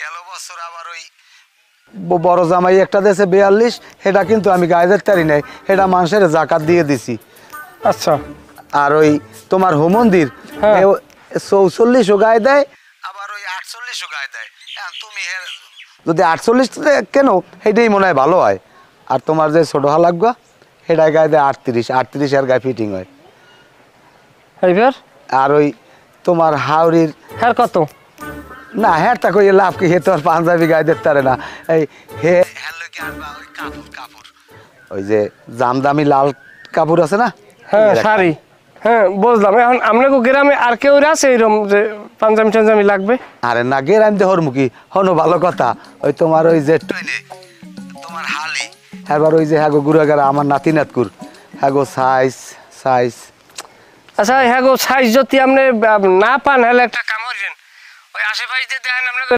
গেল বছর আবার ওই বড় জামাই একটা দেশে 42, সেটা কিন্তু আমি গায়ে দিতে পারি নাই, সেটা মানুষের জাকাত দিয়ে দিছি। আচ্ছা। আর ওই তোমার হোমন্দির হ্যাঁ। 44ও গায়ে দেয়, আবার ওই 48ও গায়ে দেয়। তুমি যদি 48 কেন, সেটাই মনে হয় ভালো হয়। আর তোমার যে ছোট হালাকবা সেটাই গায়ে দেয় 38 এর গায়ে ফিটিং হয়। এইবার আর ওই তোমার হাওড়ির হ্যাঁ কত? না হ্যাঁ তা কই লাভ কি, হে তো আর পাঞ্জাবি গায়ে দিতে পারে না। এই হে ওই কাপড় ওই যে জামদামি লাল কাপড় আছে না, হ্যাঁ শাড়ি। হ্যাঁ বুঝলাম। এখন আপনাকে গ্রামে আর কেউ আছে এরকম যে পাঞ্জাবি টাঞ্জাবি লাগবে? আরে না গেরাম দেহর মুখী হনো ভালো কথা। ওই তোমার ওই যে তোমার হালি এবার ওই যে হ্যাগো গুড়াগারা আমার নাতি নাতকুর হ্যাগো সাইজ আচ্ছা হ্যাঁ গো সাইজ যদি আপনি না পান হলে একটা কাম করেন, ওই আশেপাশে দেখেন আপনাকে